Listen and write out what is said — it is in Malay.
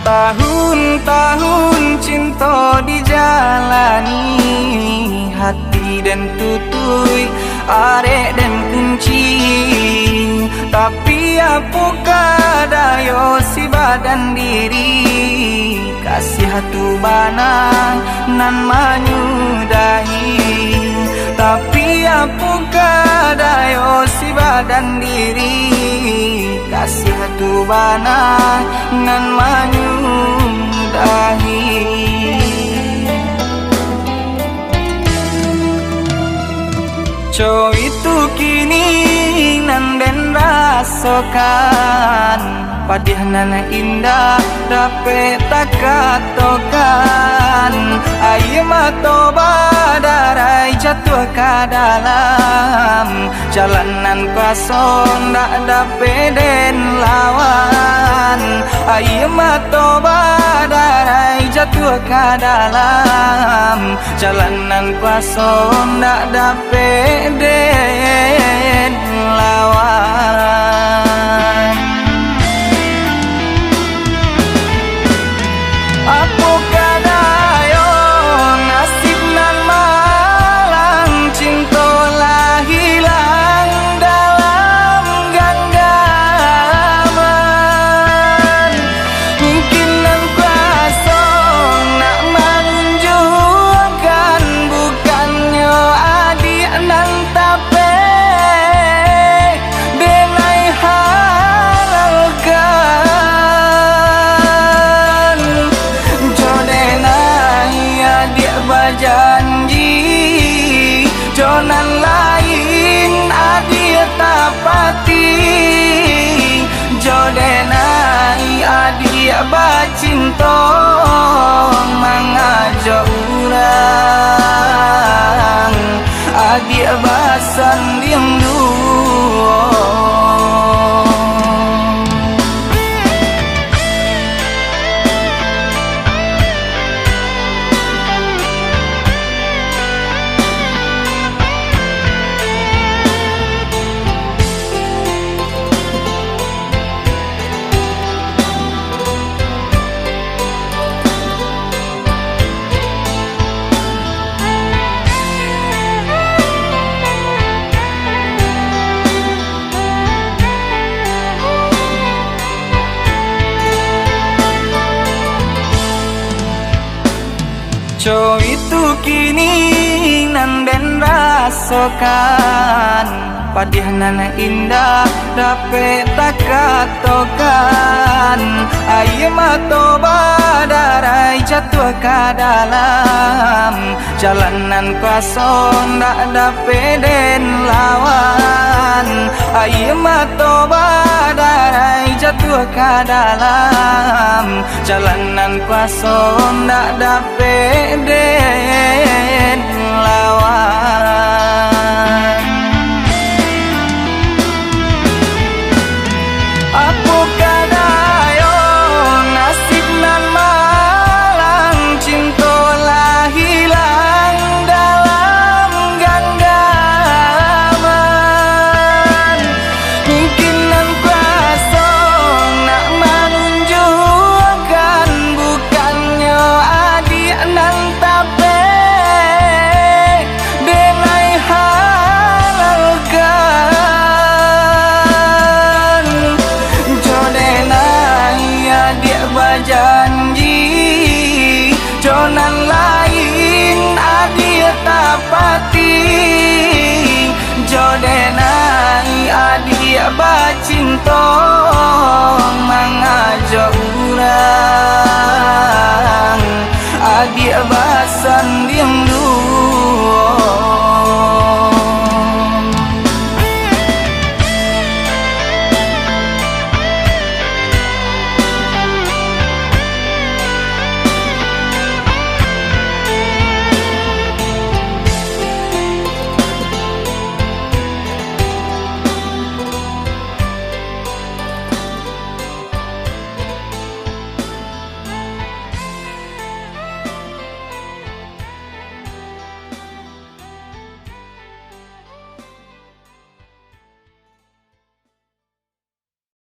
Tahun-tahun cinta dijalani, hati dan tutui, arek dan kunci. Tapi apakah daya si badan diri, kasih hatu banang nan menyudahi. Tapi apakah daya si badan diri, kasih hatu banang nan menyudahi. Co itu kini nan den rasakan, padih nana indah dapat tak katakan. Air mata badarai jatuh ke dalam jalanan kosong, tak dapat den lawan. Air mata badarai jatuh ke dalam jalanan kosong, tak dapat den lawan. Apakah daya nasib nan malang, cinta lah hilang dalam genggaman. Mungkin nan kuasa nak menunjukkan, bukannya adik nan tapi denai halalkan. Jodenai adik berjanji, jonan lain adik tapati. Jodenai adik bercinta, mengajak orang adik bersanding dua. Co itu kini nan den rasakan, padih nana indah dapat tak katakan. Air mata badarai jatuh ke dalam jalanan kosong, tak dapat den lawan. Air mata badarai jatuh ke dalam jalanan kosong, tak dapat den lawan. Apakah daya nasib nan malang, cinta lah hilang dalam genggaman. Mungkin nan kuasa nak menunjukkan, bukannya adik nan tapi denai halalkan. Jodenai adik berjanji, jonan lain adik tapati. Jodenai adik bercinta, mengajak orang adik bersanding